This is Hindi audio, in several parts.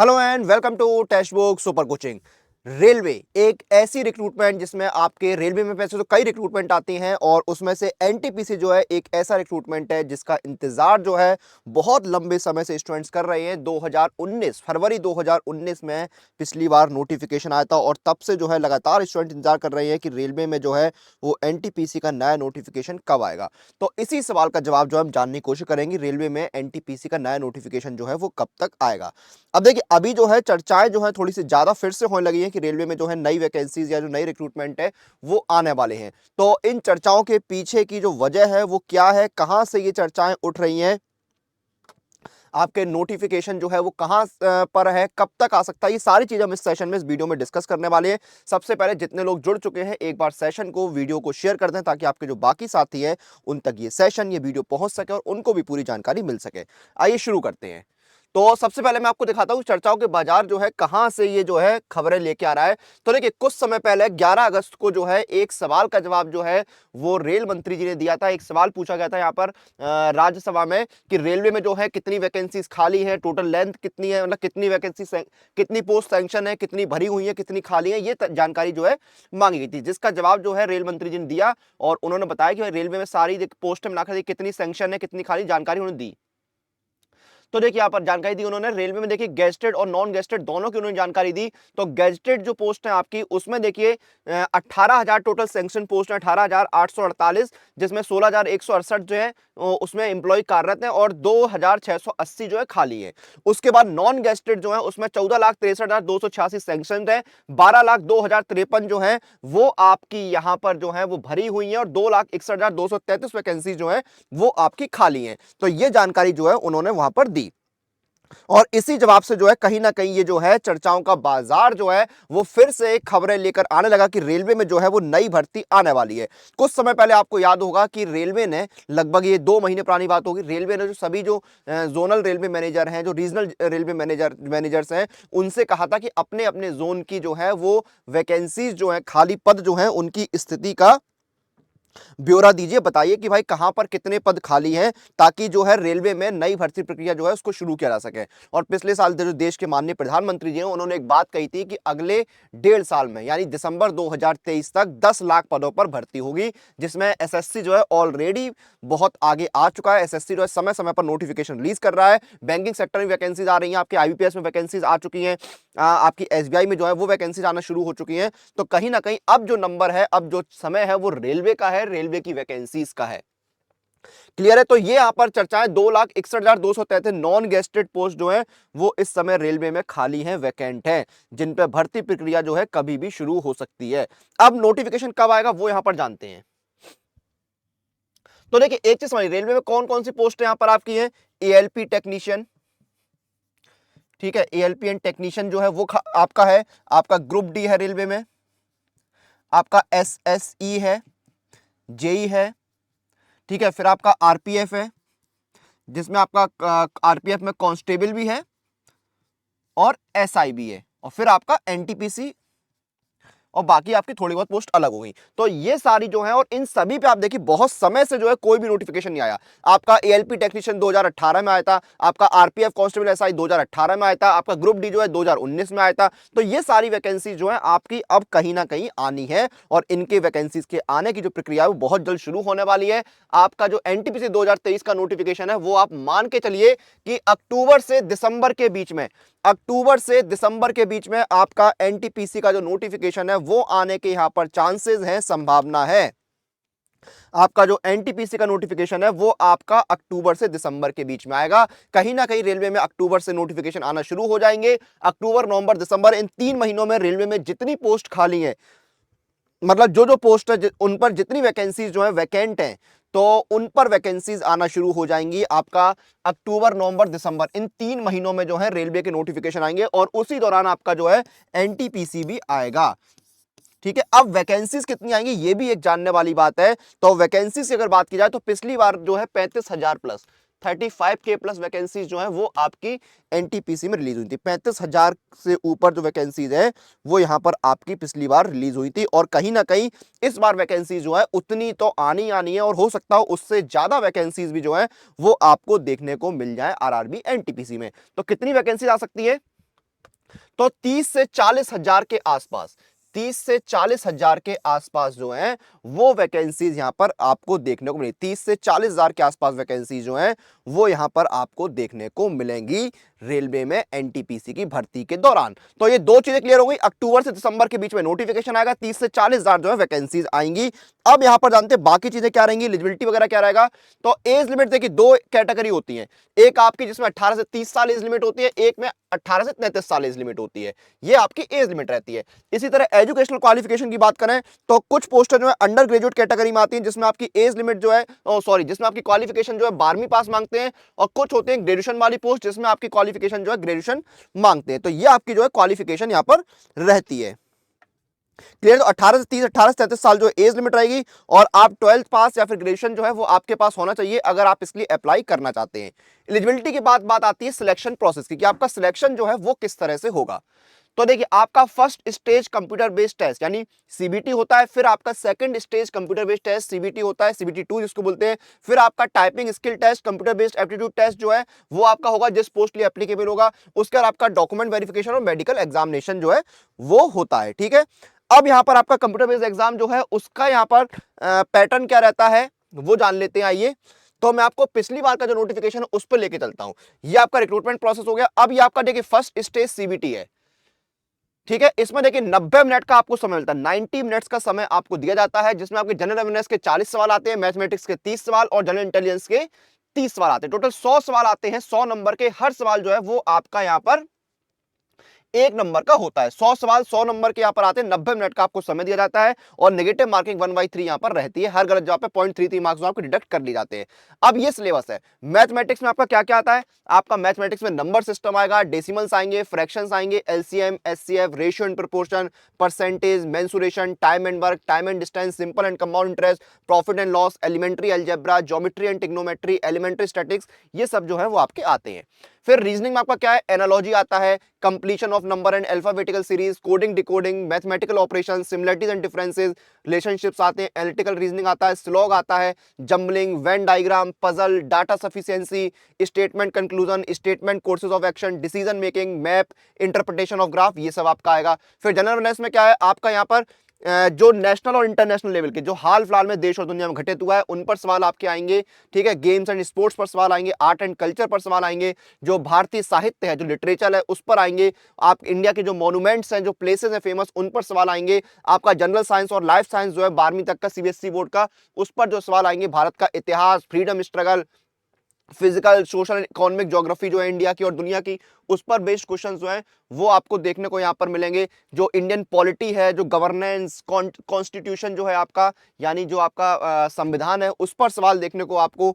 Hello and welcome to Testbook super coaching. Railway एक ऐसी रिक्रूटमेंट जिसमें आपके रेलवे में वैसे तो कई रिक्रूटमेंट आती हैं और उसमें से एनटीपीसी जो है एक ऐसा रिक्रूटमेंट है जिसका इंतजार जो है बहुत लंबे समय से स्टूडेंट्स कर रहे हैं। 2019 फरवरी 2019 में पिछली बार नोटिफिकेशन आया था और तब से जो है लगातार स्टूडेंट इंतजार कर रहे हैं कि रेलवे में जो है वो एनटीपीसी का नया नोटिफिकेशन कब आएगा। तो इसी सवाल का जवाब जो हम जानने की कोशिश करेंगे, रेलवे में एनटीपीसी का नया नोटिफिकेशन जो है वो कब तक आएगा। अब देखिए, अभी जो है चर्चाएं जो है थोड़ी सी ज्यादा फिर से होने लगी हैं कि रेलवे में जो है नई वैकेंसीज या जो नई रिक्रूटमेंट है वो आने वाले हैं। तो इन चर्चाओं के पीछे की जो वजह है वो क्या है, कहां से ये चर्चाएं उठ रही हैं, आपके नोटिफिकेशन जो है वो कहां पर है, कब तक आ सकता है, ये सारी चीजें हम इस सेशन में, इस वीडियो में डिस्कस करने वाले हैं। सबसे पहले जितने लोग जुड़ चुके हैं एक बार सेशन को, वीडियो को शेयर कर दें ताकि आपके जो बाकी साथी हैं उन तक ये सेशन, ये वीडियो पहुंच सके और उनको भी पूरी जानकारी मिल सके। आइए शुरू करते हैं। तो सबसे पहले मैं आपको दिखाता हूं चर्चाओं के बाजार जो है कहां से ये जो है खबरें लेके आ रहा है। तो देखिए, कुछ समय पहले 11 अगस्त को जो है एक सवाल का जवाब जो है वो रेल मंत्री जी ने दिया था। एक सवाल पूछा गया था यहाँ पर राज्यसभा में कि रेलवे में जो है कितनी वैकेंसीज खाली है, टोटल लेंथ कितनी है, मतलब कितनी वैकेंसी, कितनी पोस्ट सैंक्शन है, कितनी भरी हुई है, कितनी खाली है, ये जानकारी जो है मांगी गई थी, जिसका जवाब जो है रेल मंत्री जी ने दिया और उन्होंने बताया कि रेलवे में सारी पोस्ट मिलाकर कितनी सैंक्शन है, कितनी खाली, जानकारी उन्होंने दी। तो देखिए, यहाँ पर जानकारी दी उन्होंने रेलवे में, देखिए गेजेटेड और नॉन गेजेटेड दोनों की उन्होंने जानकारी दी। तो गेजेटेड जो पोस्ट है आपकी उसमें देखिए 18,000 टोटल सैंक्शन पोस्ट है, 18,848, जिसमें 16,168 जो है उसमें एम्प्लॉय कार्यरत है और 2,680 जो है खाली है। उसके बाद नॉन गेजेटेड जो है उसमें 14,63,286 सैंक्शन है, 12,02,053 जो है वो आपकी यहाँ पर जो है वो भरी हुई है और 2,61,233 वैकेंसी जो है वो आपकी खाली है। तो ये जानकारी जो है उन्होंने वहां पर दी और इसी जवाब से जो है कहीं ना कहीं ये जो है चर्चाओं का बाजार जो है वो फिर से खबरें लेकर आने लगा कि रेलवे में जो है वो नई भर्ती आने वाली है। कुछ समय पहले आपको याद होगा कि रेलवे ने, लगभग ये 2 महीने पुरानी बात होगी, रेलवे ने जो सभी जो जोनल रेलवे मैनेजर हैं, जो रीजनल रेलवे मैनेजर्स हैं, उनसे कहा था कि अपने अपने जोन की जो है वो वैकेंसीज जो है, खाली पद जो है, उनकी स्थिति का ब्यौरा दीजिए, बताइए कि भाई कहां पर कितने पद खाली हैं, ताकि जो है रेलवे में नई भर्ती प्रक्रिया जो है उसको शुरू किया जा सके। और पिछले साल जो देश के माननीय प्रधानमंत्री जी हैं उन्होंने एक बात कही थी कि अगले 1.5 साल में यानी दिसंबर 2023 तक 10 लाख पदों पर भर्ती होगी, जिसमें एसएससी जो है ऑलरेडी बहुत आगे आ चुका है। एसएससी जो है समय समय पर नोटिफिकेशन रिलीज कर रहा है। बैंकिंग सेक्टर में वैकेंसीज आ रही हैं, आपके आईबीपीएस में वैकेंसीज आ चुकी हैं, आपकी एसबीआई में जो है वो वैकेंसीज आना शुरू हो चुकी हैं। तो कहीं ना कहीं अब जो नंबर है, अब जो समय है वो रेलवे का है, रेलवे की वैकेंसीज का है। क्लियर है? तो ये यहां पर चर्चाएं, 2,61,233 नॉन गेस्टेड पोस्ट जो है वो इस समय रेलवे में खाली है, वैकेंट है, जिन पे भर्ती प्रक्रिया जो है कभी भी शुरू हो सकती है। अब नोटिफिकेशन कब आएगा वो यहां पर जानते हैं। तो देखिए, एक चीज समझिए, रेलवे में कौन कौन सी पोस्ट यहां पर आपकी है। एएलपी टेक्नीशियन, ठीक है, एएलपी एंड टेक्नीशियन जो है वो आपका है। आपका ग्रुप डी है रेलवे में, आपका एसएसई है, जेई है, ठीक है, फिर आपका आरपीएफ है, जिसमें आपका आरपीएफ में कांस्टेबल भी है और एसआई भी है, और फिर आपका एनटीपीसी, और बाकी आपकी थोड़ी बहुत पोस्ट अलग हो गई। तो ये सारी जो है, और इन सभी पे आप देखिए बहुत समय से जो है कोई भी नोटिफिकेशन नहीं आया। आपका एएलपी टेक्नीशियन 2018 में आया था, आपका आरपीएफ कांस्टेबल एसआई 2018 में आया था, आपका ग्रुप डी जो है 2019 में आया था। तो ये सारी वैकेंसी जो है आपकी अब कहीं ना कहीं आनी है और इनके वैकेंसीज के आने की जो प्रक्रिया है वो बहुत जल्द शुरू होने वाली है। आपका जो एनटीपीसी 2023 का नोटिफिकेशन है वो आप मान के चलिए कि अक्टूबर से दिसंबर के बीच में, अक्टूबर से दिसंबर के बीच में आपका एनटीपीसी का जो नोटिफिकेशन है वो आने के यहां पर चांसेस हैं, संभावना है। आपका जो एनटीपीसी का नोटिफिकेशन है वो आपका अक्टूबर से दिसंबर के बीच में आएगा। कहीं ना कहीं रेलवे में अक्टूबर से नोटिफिकेशन आना शुरू हो जाएंगे। अक्टूबर, नवंबर, दिसंबर, इन 3 महीनों में रेलवे में जितनी पोस्ट खाली है, मतलब जो जो पोस्ट है उन पर जितनी वैकेंसीज जो है वैकेंट हैं, तो उन पर वैकेंसीज आना शुरू हो जाएंगी। आपका अक्टूबर, नवंबर, दिसंबर, इन 3 महीनों में जो है रेलवे के नोटिफिकेशन आएंगे और उसी दौरान आपका जो है एनटीपीसी भी आएगा। ठीक है, अब वैकेंसीज कितनी आएंगी ये भी एक जानने वाली बात है। तो वैकेंसीज की अगर बात की जाए तो पिछली बार जो है 35,000 प्लस, 35K प्लस वैकेंसीज जो है वो आपकी एनटीपीसी में रिलीज हुई थी। 35,000 से ऊपर जो वैकेंसीज है वो यहां पर आपकी पिछली बार रिलीज हुई थी और कहीं ना कहीं इस बार वैकेंसीज जो है उतनी तो आनी आनी है और हो सकता हो उससे ज्यादा वैकेंसीज भी जो है वो आपको देखने को मिल जाए आरआरबी एनटीपीसी में। तो कितनी वैकेंसीज आ सकती है, तो 30 से 40 हजार के आसपास, 30 से 40 हजार के आसपास जो है वो वैकेंसीज यहां पर आपको देखने को मिलेगी। 30 से 40 हजार के आसपास वैकेंसी जो है वो यहां पर आपको देखने को मिलेंगी रेलवे में एनटीपीसी की भर्ती के दौरान। तो ये दो चीजें क्लियर हो गई। अक्टूबर से दिसंबर के बीच में नोटिफिकेशन आएगा, 30 से 40 हजार जो है वैकेंसीज आएंगी। अब यहां पर जानते हैं बाकी चीजें क्या रहेंगी, एलिजिबिलिटी वगैरह क्या रहेगा। तो एज लिमिट देखिए दो कैटेगरी होती है, एक आपकी जिसमें 18 से 30 साल एज लिमिट होती है, एक में 18 से 33 साल एज लिमिट होती है, ये आपकी एज लिमिट रहती है। इसी तरह एजुकेशनल क्वालिफिकेशन की बात करें तो कुछ पोस्टर जो है अंडर ग्रेजुएट कैटेगरी में आती है, जिसमें आपकी एज लिमिट जो है जिसमें आपकी क्वालिफिकेशन जो है 12वीं पास मांगते हैं, और कुछ होते हैं ग्रेजुएशन वाली पोस्ट जिसमें आपकी क्वालिफिकेशन जो है ग्रेजुएशन मांगते हैं। तो ये आपकी जो है क्वालिफिकेशन यहां पर रहती है। क्लियर। तो 18 से 30, 18 से 33 साल जो एज लिमिट रहेगी, और आप 12th पास या फिर ग्रेजुएशन जो है वो आपके पास होना चाहिए अगर आप इसके लिए अप्लाई करना चाहते हैं। एलिजिबिलिटी की बात आती है सिलेक्शन प्रोसेस की, कि आपका सिलेक्शन जो है वो किस तरह से होगा। तो देखिए आपका first stage computer based test यानी सीबीटी होता है, फिर आपका second stage computer based test CBT होता है, सीबीटी 2 जिसको बोलते हैं, फिर आपका typing skill test computer based aptitude test जो है वो आपका होगा जिस पोस्ट लिए एप्लीकेबल होगा। उसके बाद आपका डॉक्यूमेंट वेरिफिकेशन और मेडिकल एग्जामिनेशन जो है वो होता है। ठीक है, अब यहां पर आपका कंप्यूटर बेस्ड एग्जाम जो है उसका यहां पर पैटर्न क्या रहता है वो जान लेते हैं। आइए, तो मैं आपको पिछली बार का जो नोटिफिकेशन है उस पर लेके चलता हूं। ये आपका रिक्रूटमेंट प्रोसेस हो गया। अब ये आपका देखिए फर्स्ट स्टेज सीबीटी है। ठीक है, इसमें देखिए 90 मिनट का आपको समय मिलता है, 90 मिनट्स का समय आपको दिया जाता है, जिसमें आपके जनरल अवेयरनेस के 40 सवाल आते हैं, मैथमेटिक्स के 30 सवाल और जनरल इंटेलिजेंस के 30 सवाल आते हैं। टोटल 100 सवाल आते हैं, 100 नंबर के। हर सवाल जो है वो आपका यहां पर एक नंबर का होता है। 100 सवाल 100 नंबर के यहां पर आते हैं, 90 मिनट का आपको समय दिया जाता है, और नेगेटिव मार्किंग 1/3 यहां पर रहती है। हर गलत जवाब पे 0.33 मार्क्स आपको डिडक्ट कर ली जाते हैं। अब ये सिलेबस है। मैथमेटिक्स में आपका क्या क्या आता है, आपका मैथमेटिक्स में नंबर सिस्टम आएगा, डेसिमल्स आएंगे, फ्रैक्शंस आएंगे, LCM, HCF, ratio and proportion, percentage, mensuration, time and work, time and distance, simple and compound interest, profit and loss, elementary algebra, geometry and trigonometry, elementary statics, ये सब जो है वो आपके आते हैं। फिर रीजनिंग में आपका क्या है, एनालॉजी आता है, completion of number and alphabetical series, coding decoding, mathematical operation, similarities and differences, relationships आते हैं, एनालिटिकल रीजनिंग आता है, स्लॉग आता है, jumbling, Venn diagram, puzzle, data sufficiency, statement conclusion, statement courses of action, decision making, map, interpretation of graph, ये सब आपका आएगा। फिर जनरल अवेयरनेस में क्या है आपका यहाँ पर जो नेशनल और इंटरनेशनल लेवल के जो हाल फिलहाल में देश और दुनिया में घटित हुआ है उन पर सवाल आपके आएंगे। ठीक है, गेम्स एंड स्पोर्ट्स पर सवाल आएंगे, आर्ट एंड कल्चर पर सवाल आएंगे, जो भारतीय साहित्य है, जो लिटरेचर है उस पर आएंगे, आप इंडिया के जो मॉन्यूमेंट्स हैं, जो प्लेसेस हैं फेमस, उन पर सवाल आएंगे। आपका जनरल साइंस और लाइफ साइंस जो है 12वीं तक का सीबीएसई बोर्ड का, उस पर जो सवाल आएंगे, भारत का इतिहास, freedom struggle, physical, social and economic geography जो है इंडिया की और दुनिया की, उस पर बेस्ड क्वेश्चन जो है वो आपको देखने को यहाँ पर मिलेंगे। जो इंडियन पॉलिटी है, जो गवर्नेंस, कॉन्स्टिट्यूशन जो है आपका, यानी जो आपका संविधान है, उस पर सवाल देखने को आपको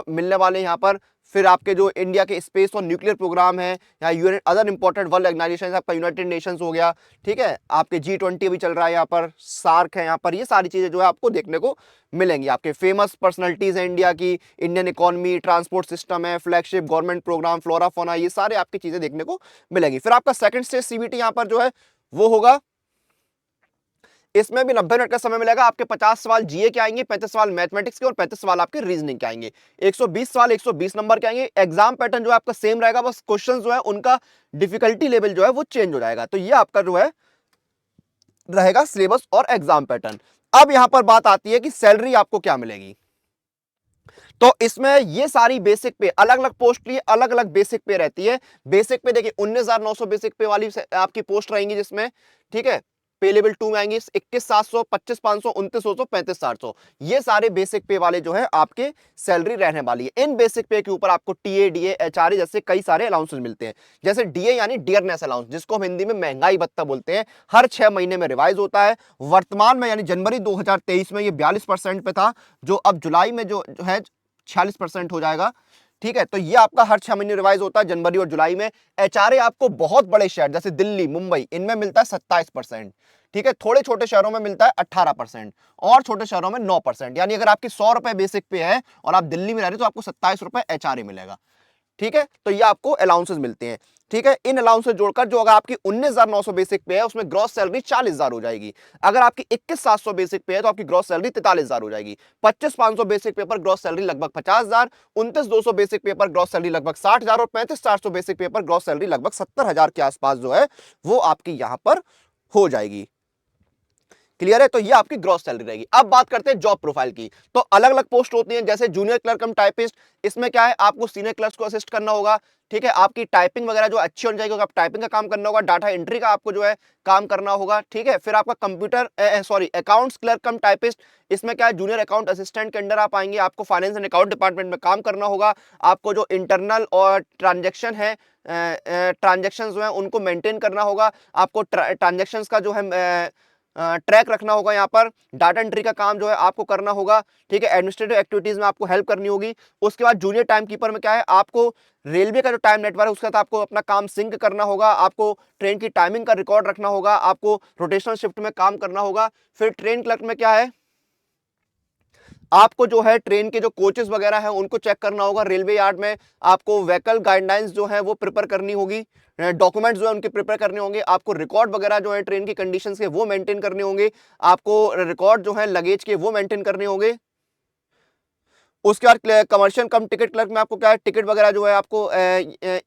मिलने वाले यहाँ पर। फिर आपके जो इंडिया के स्पेस और न्यूक्लियर प्रोग्राम है, या UN other important world organisation, आपका यूनाइटेड नेशंस हो गया। ठीक है, आपके G20 भी चल रहा है यहाँ पर, सार्क है यहाँ पर, ये सारी चीजें जो है आपको देखने को मिलेंगी। आपके फेमस पर्सनालिटीज है इंडिया की, इंडियन इकोनॉमी, ट्रांसपोर्ट सिस्टम है, flagship government programme, flora fauna, ये सारे आपकी चीजें देखने को मिलेंगी। फिर आपका सेकंड स्टेज सीबीटी यहाँ पर जो है वो होगा, इसमें भी 90 मिनट का समय मिलेगा। आपके 50 सवाल जीए के आएंगे, 35 सवाल मैथमेटिक्स के और 35 सवाल आपके रीजनिंग के आएंगे। 120 सवाल 120 नंबर के आएंगे। एग्जाम पैटर्न जो है आपका सेम रहेगा, बस क्वेश्चंस जो है उनका डिफिकल्टी लेवल जो है वो चेंज हो जाएगा। तो ये आपका जो है रहेगा सिलेबस और एग्जाम पैटर्न। अब यहां पर बात आती है कि सैलरी आपको क्या मिलेगी। तो इसमें ये सारी बेसिक पे, अलग अलग पोस्ट के लिए अलग अलग बेसिक पे रहती है। बेसिक पे देखिए 19,900 बेसिक पे वाली आपकी पोस्ट रहेंगी, जिसमें ठीक है पे लेवल 2 में आएंगी 21,700, 25,500, 29,200, 35,800, ये सारे बेसिक पे वाले जो है आपके सैलरी रहने वाली है। इन बेसिक पे के ऊपर आपको टीए, डीए, एचआरए जैसे कई सारे अलाउंसेस मिलते हैं। जैसे डीए यानी डियरनेस अलाउंस, जिसको हम हिंदी में महंगाई भत्ता बोलते हैं, हर 6 महीने में रिवाइज होता है। वर्तमान में यानी जनवरी 2023 में ये 42% पे था, जो अब जुलाई में जो है 46% हो जाएगा। ठीक है, तो ये आपका हर 6 महीने रिवाइज होता है, जनवरी और जुलाई में। एचआरए आपको बहुत बड़े शहर जैसे दिल्ली, मुंबई, इनमें मिलता है 27%। ठीक है, थोड़े छोटे शहरों में मिलता है 18% और छोटे शहरों में 9%। यानी अगर आपकी 100 रुपए बेसिक पे है और आप दिल्ली में रह रहे हो तो आपको 27 रुपए एचआरए मिलेगा। ठीक है, तो ये आपको अलाउंसेस मिलते हैं। ठीक है। इन अलाउंस से जोड़कर जो अगर आपकी 19,900 बेसिक पे है उसमें ग्रॉस सैलरी 40,000 हो जाएगी। अगर आपकी 21,700 बेसिक पे है तो आपकी ग्रॉस सैलरी 43,000 हो जाएगी। 25,500 बेसिक पे पर ग्रॉस सैलरी लगभग 50,000, 29,200 बेसिक पे पर ग्रॉस सैलरी लगभग 60,000 और 35,400 बेसिक पे पर ग्रॉस सैलरी लगभग 70,000 के आसपास जो है वो आपकी यहां पर हो जाएगी। क्लियर है। तो ये आपकी ग्रॉस सैलरी रहेगी। अब बात करते हैं जॉब प्रोफाइल की। तो अलग अलग पोस्ट होती हैं, जैसे जूनियर क्लर्क कम टाइपिस्ट। इसमें क्या है, आपको सीनियर क्लर्क्स को असिस्ट करना होगा। ठीक है, आपकी टाइपिंग वगैरह जो अच्छी होनी चाहिए, आप टाइपिंग का काम करना होगा, डाटा एंट्री का आपको जो है काम करना होगा। ठीक है, फिर आपका कंप्यूटर अकाउंट्स क्लर्क कम टाइपिस्ट। इसमें क्या है, जूनियर अकाउंट असिस्टेंट के अंडर आप आएंगे। आपको फाइनेंस एंड अकाउंट डिपार्टमेंट में काम करना होगा। आपको जो इंटरनल और ट्रांजेक्शन है, ट्रांजेक्शन जो है उनको मेंटेन करना होगा। आपको ट्रांजेक्शन का जो है ट्रैक रखना होगा। यहाँ पर डाटा एंट्री का काम जो है आपको करना होगा। ठीक है, एडमिनिस्ट्रेटिव एक्टिविटीज में आपको हेल्प करनी होगी। उसके बाद जूनियर टाइम कीपर में क्या है, आपको रेलवे का जो टाइम नेटवर्क है उसके साथ आपको अपना काम सिंक करना होगा। आपको ट्रेन की टाइमिंग का रिकॉर्ड रखना होगा। आपको रोटेशनल शिफ्ट में काम करना होगा। फिर ट्रेन क्लर्क में क्या है, आपको जो है ट्रेन के जो कोचेस वगैरह हैं उनको चेक करना होगा। रेलवे यार्ड में आपको व्हीकल गाइडलाइंस जो है वो प्रिपेयर करनी होगी। डॉक्यूमेंट्स जो है उनके प्रिपेयर करने होंगे। आपको रिकॉर्ड वगैरह जो है ट्रेन की कंडीशंस के वो मेंटेन करने होंगे। आपको रिकॉर्ड जो है लगेज के वो मेंटेन करने होंगे। उसके बाद कमर्शियल कम टिकट क्लर्क में आपको क्या है, टिकट वगैरह जो है आपको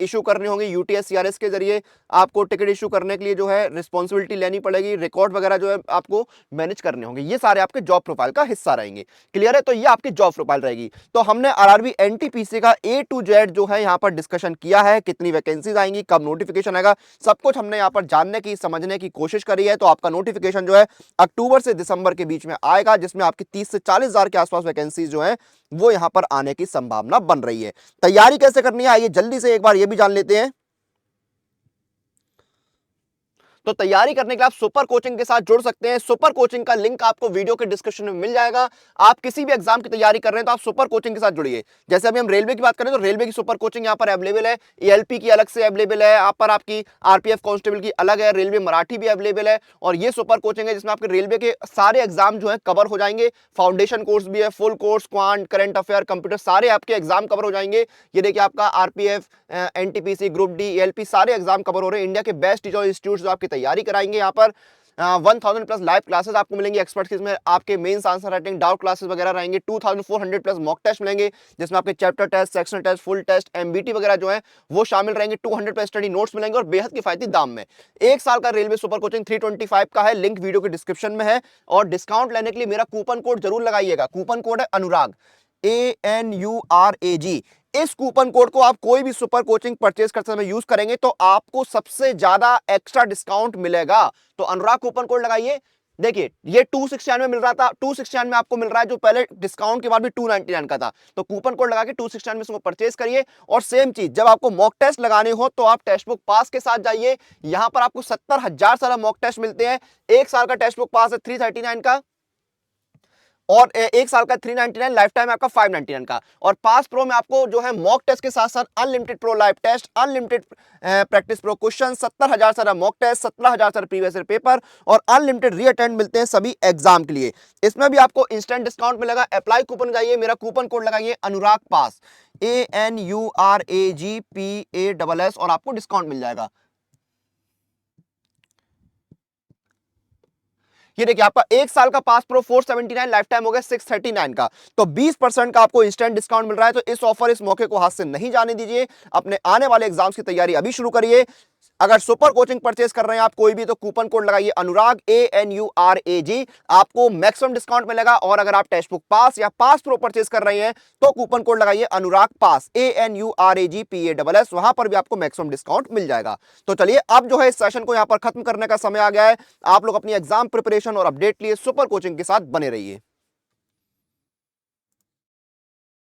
इशू करने होंगे। यूटीएस सीआरएस के जरिए आपको टिकट इशू करने के लिए जो है रिस्पॉन्सिबिलिटी लेनी पड़ेगी। रिकॉर्ड वगैरह जो है आपको मैनेज करने होंगे। ये सारे आपके जॉब प्रोफाइल का हिस्सा रहेंगे। क्लियर है। तो ये आपकी जॉब प्रोफाइल रहेगी। तो हमने आरआरबी एनटीपीसी का A to Z जो है यहाँ पर डिस्कशन किया है। कितनी वैकेंसीज आएंगी, कब नोटिफिकेशन आएगा, सब कुछ हमने यहाँ पर जानने की समझने की कोशिश करी है। तो आपका नोटिफिकेशन जो है अक्टूबर से दिसंबर के बीच में आएगा, जिसमें आपकी 30 से 40,000 के आसपास वैकेंसीज जो है वो यहां पर आने की संभावना बन रही है। तैयारी कैसे करनी है, आइए जल्दी से एक बार ये भी जान लेते हैं। तो तैयारी करने के लिए आप सुपर कोचिंग के साथ जुड़ सकते हैं। सुपर कोचिंग का लिंक आपको वीडियो के डिस्क्रिप्शन में मिल जाएगा। आप किसी भी एग्जाम की तैयारी कर रहे हैं तो आप सुपर कोचिंग के साथ जुड़िए। जैसे अभी हम रेलवे की बात करें तो रेलवे की सुपर कोचिंग यहाँ पर अवेलेबल है। एएलपी की अलग से अवेलेबल है, यहाँ पर आपकी आरपीएफ कांस्टेबल की अलग है, रेलवे मराठी भी अवेलेबल है। और ये सुपर कोचिंग है जिसमें आपके रेलवे के सारे एग्जाम जो है कवर हो जाएंगे। फाउंडेशन कोर्स भी है, full course, quant, current affair, computer, सारे आपके एग्जाम कवर हो जाएंगे। ये देखिए आपका RPF, NTPC, group D, ALP सारे एग्जाम कवर हो रहे हैं। इंडिया के बेस्ट टीचर इंस्टीट्यूट जो आपकी तैयारी कराएंगे। यहाँ पर 1000 प्लस लाइव क्लासेस आपको मिलेंगी एक्सपर्ट्स, इसमें आपके mains answer writing, doubt classes वगैरह रहेंगे। 2400 प्लस मॉक टेस्ट मिलेंगे जिसमें आपके chapter test, sectional test, full test, MBT वगैरह जो है वो शामिल रहेंगे। 200 प्लस स्टडी नोट्स मिलेंगे और बेहद किफायती दाम में। एक साल का रेलवे सुपर कोचिंग 325 का है। लिंक वीडियो के डिस्क्रिप्शन में है। और डिस्काउंट लेने के लिए मेरा कूपन कोड जरूर लगाइएगा। कूपन कोड है अनुराग, ANURAG। इस कूपन कोड को आप कोई भी सुपर कोचिंग परचेज करते समय यूज करेंगे तो आपको सबसे ज्यादा एक्स्ट्रा डिस्काउंट मिलेगा। तो अनुराग कूपन कोड लगाइए। देखिए ये 269 में मिल रहा था, 269 में आपको मिल रहा है, जो पहले डिस्काउंट के बाद भी 299 का था। तो कूपन कोड लगा के 269 में इसको परचेज करिए। और सेम चीज जब आपको मॉक टेस्ट लगाने हो तो आप टेक्स्ट बुक पास के साथ जाइए। यहां पर आपको 70,000 सारा मॉक टेस्ट मिलते हैं। एक साल का टेक्स्ट बुक पास है 339 का, और एक साल का 399, लाइफ टाइम आपका 599 का। और पास प्रो में आपको जो है मॉक टेस्ट के साथ साथ unlimited pro live test, unlimited practice pro question, 70,000 सारा मॉक टेस्ट, 17,000 सारा प्रीवियस ईयर पेपर और अनलिमिटेड री अटेंड मिलते हैं सभी एग्जाम के लिए। इसमें भी आपको इंस्टेंट डिस्काउंट मिलेगा। अप्लाई कूपन जाइए, मेरा कूपन कोड लगाइए अनुराग पास, ANURAGPASS और आपको डिस्काउंट मिल जाएगा। ये देखिए आपका एक साल का पास प्रो 479, लाइफ टाइम हो गया 639 का। तो 20% का आपको इंस्टेंट डिस्काउंट मिल रहा है। तो इस ऑफर, इस मौके को हाथ से नहीं जाने दीजिए। अपने आने वाले एग्जाम्स की तैयारी अभी शुरू करिए। अगर सुपर कोचिंग परचेज कर रहे हैं आप कोई भी, तो कूपन कोड लगाइए अनुराग, ANURAG, आपको मैक्सिमम डिस्काउंट मिलेगा। और अगर आप टेक्स्ट बुक पास या पास प्रो परचेज कर रहे हैं तो कूपन कोड लगाइए अनुराग पास, ANURAGPASS, वहां पर भी आपको मैक्सिमम डिस्काउंट मिल जाएगा। तो चलिए अब जो है इस सेशन को यहां पर खत्म करने का समय आ गया है। आप लोग अपनी एग्जाम प्रिपरेशन और अपडेट लिए सुपर कोचिंग के साथ बने रहिए।